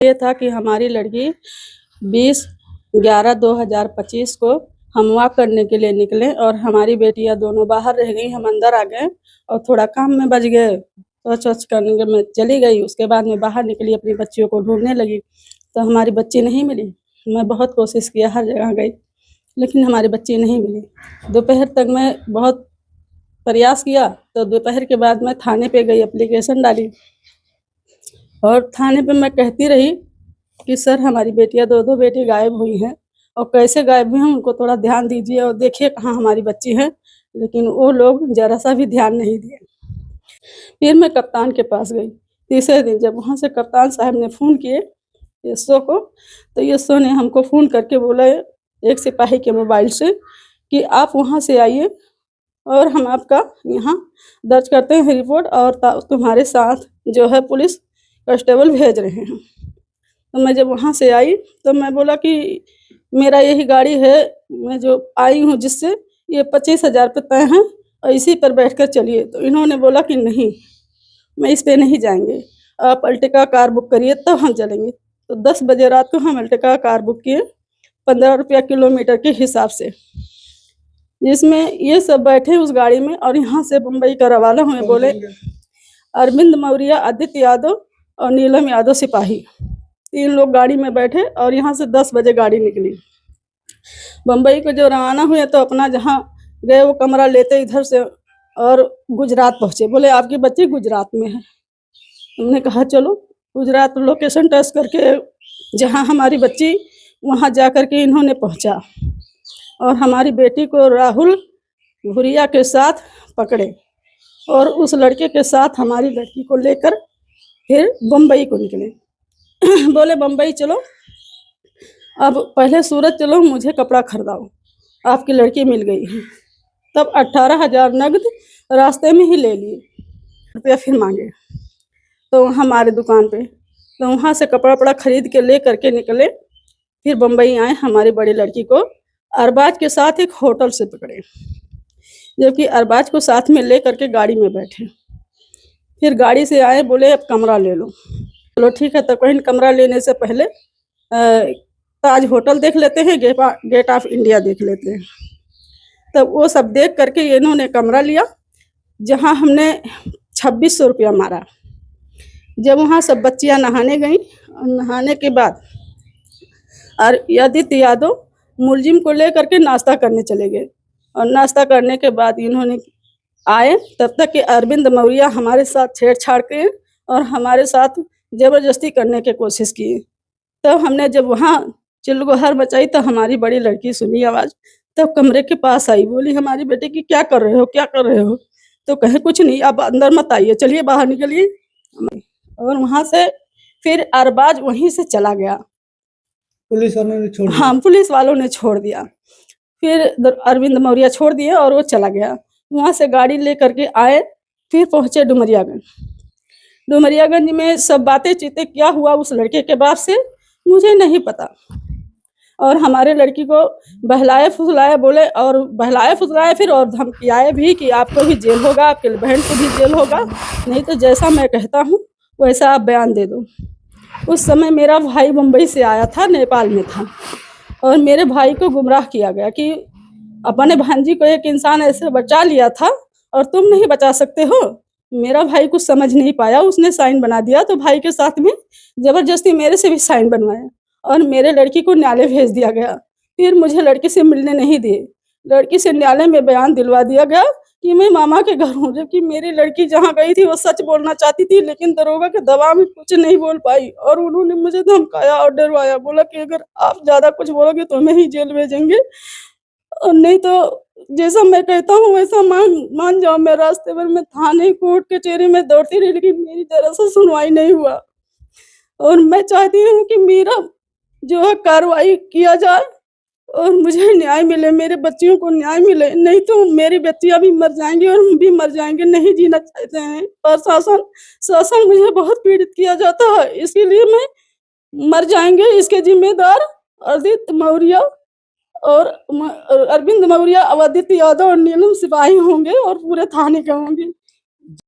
ये था कि हमारी लड़की 20/11/2025 को हम वॉक करने के लिए निकले और हमारी बेटियां दोनों बाहर रह गई। हम अंदर आ गए और थोड़ा काम में बच गए, शौच करने के मैं चली गई। उसके बाद मैं बाहर निकली, अपनी बच्चियों को ढूंढने लगी तो हमारी बच्ची नहीं मिली। मैं बहुत कोशिश किया, हर जगह गई, लेकिन हमारी बच्ची नहीं मिली। दोपहर तक मैं बहुत प्रयास किया तो दोपहर के बाद मैं थाने पे गई, एप्लीकेशन डाली और थाने पे मैं कहती रही कि सर हमारी बेटियां दो बेटी गायब हुई हैं और कैसे गायब हुई हैं उनको थोड़ा ध्यान दीजिए और देखिए कहाँ हमारी बच्ची है। लेकिन वो लोग जरा सा भी ध्यान नहीं दिए। फिर मैं कप्तान के पास गई। तीसरे दिन जब वहाँ से कप्तान साहब ने फ़ोन किए एसओ को, तो एसओ ने हमको फ़ोन करके बोला एक सिपाही के मोबाइल से कि आप वहाँ से आइए और हम आपका यहाँ दर्ज करते हैं रिपोर्ट और तुम्हारे साथ जो है पुलिस कांस्टेबल भेज रहे हैं। तो मैं जब वहाँ से आई तो मैं बोला कि मेरा यही गाड़ी है, मैं जो आई हूँ जिससे ये 25,000 रुपये तय हैं और इसी पर बैठकर चलिए। तो इन्होंने बोला कि नहीं, मैं इस पे नहीं जाएंगे, आप अल्टिका कार बुक करिए तब हम चलेंगे। तो 10 बजे रात को हम अल्टिका कार बुक किए 15 रुपया किलोमीटर के हिसाब से, जिसमें ये सब बैठे उस गाड़ी में और यहाँ से बम्बई का रवाना हुए। बोले अरविंद मौर्य, आदित्य यादव और नीलम यादव सिपाही, 3 लोग गाड़ी में बैठे और यहाँ से 10 बजे गाड़ी निकली। बम्बई को जो रवाना हुए तो अपना जहाँ गए वो कमरा लेते इधर से और गुजरात पहुँचे। बोले आपकी बच्ची गुजरात में है। हमने कहा चलो। गुजरात लोकेशन टेस्ट करके जहाँ हमारी बच्ची, वहाँ जा कर के इन्होंने पहुँचा और हमारी बेटी को राहुल भुरिया के साथ पकड़े और उस लड़के के साथ हमारी लड़की को लेकर फिर बम्बई को निकले। बोले बम्बई चलो, अब पहले सूरत चलो, मुझे कपड़ा खरीदाओ, आपकी लड़की मिल गई है। तब 18,000 नगद रास्ते में ही ले लिए, रुपया फिर मांगे तो हमारे दुकान पे। तो वहाँ से कपड़ा वपड़ा खरीद के ले करके निकले, फिर बम्बई आए। हमारी बड़ी लड़की को अरबाज के साथ एक होटल से पकड़े, जबकि अरबाज को साथ में ले करके गाड़ी में बैठे। फिर गाड़ी से आए, बोले अब कमरा ले लो। चलो ठीक है। तो कहीं कमरा लेने से पहले ताज होटल देख लेते हैं, गेट ऑफ इंडिया देख लेते हैं। तब वो सब देख करके इन्होंने कमरा लिया, जहां हमने 2600 रुपया मारा। जब वहाँ सब बच्चियां नहाने गईं और नहाने के बाद और आदित्य यादव मुलजिम को ले करके नाश्ता करने चले गए और नाश्ता करने के बाद इन्होंने आए, तब तक कि अरविंद मौर्य हमारे साथ छेड़छाड़ के और हमारे साथ ज़बरदस्ती करने की कोशिश की। तब हमने जब वहाँ चिल्लगोहर मचाई तो हमारी बड़ी लड़की सुनी आवाज़, तब कमरे के पास आई। बोली हमारी बेटे की क्या कर रहे हो, क्या कर रहे हो? तो कहे कुछ नहीं, आप अंदर मत आइए, चलिए बाहर निकलिए। और वहाँ से फिर अरबाज वहीं से चला गया। पुलिस वालों ने छोड़ दिया? हाँ, पुलिस वालों ने छोड़ दिया। फिर अरविंद मौर्य छोड़ दिए और वो चला गया। वहाँ से गाड़ी ले करके आए, फिर पहुँचे डुमरियागंज। डुमरियागंज में सब बातें चीतें क्या हुआ उस लड़के के बाप से मुझे नहीं पता। और हमारे लड़की को बहलाए फुसलाए बोले और बहलाए फुसलाए फिर और धमकियाए भी कि आपको भी जेल होगा, आपके बहन को भी जेल होगा, नहीं तो जैसा मैं कहता हूँ वैसा आप बयान दे दो। उस समय मेरा भाई मुंबई से आया था, नेपाल में था, और मेरे भाई को गुमराह किया गया कि अपने भांजी को एक इंसान ऐसे बचा लिया था और तुम नहीं बचा सकते हो। मेरा भाई कुछ समझ नहीं पाया, उसने साइन बना दिया तो भाई के साथ में ज़बरदस्ती मेरे से भी साइन बनवाया और मेरे लड़की को न्यायालय भेज दिया गया। फिर मुझे लड़की से मिलने नहीं दिए, लड़की से न्यायालय में बयान दिलवा दिया गया कि मैं मामा के घर हूँ, जबकि मेरी लड़की जहाँ गई थी वो सच बोलना चाहती थी, लेकिन दरोगा के दबाव में कुछ नहीं बोल पाई और उन्होंने मुझे धमकाया और डरवाया। बोला कि अगर आप ज़्यादा कुछ बोलोगे तो हमें ही जेल भेजेंगे और नहीं तो जैसा मैं कहता हूँ वैसा मान जाओ। मैं रास्ते भर में थाने कोर्ट कचहरी में दौड़ती रही, लेकिन मेरी जरा सा सुनवाई नहीं हुआ। और मैं चाहती हूँ कि मेरा जो है कार्रवाई किया जाए और मुझे न्याय मिले, मेरे बच्चियों को न्याय मिले, नहीं तो मेरी बच्चियां भी मर जाएंगी और हम भी मर जाएंगे। नहीं जीना चाहते हैं और शासन मुझे बहुत पीड़ित किया जाता है, इसीलिए मैं मर जाएंगे। इसके जिम्मेदार आदित्य मौर्य और अरविंद मौर्य, आदित्य यादव और नीलम सिपाही होंगे और पूरे थाने के होंगे।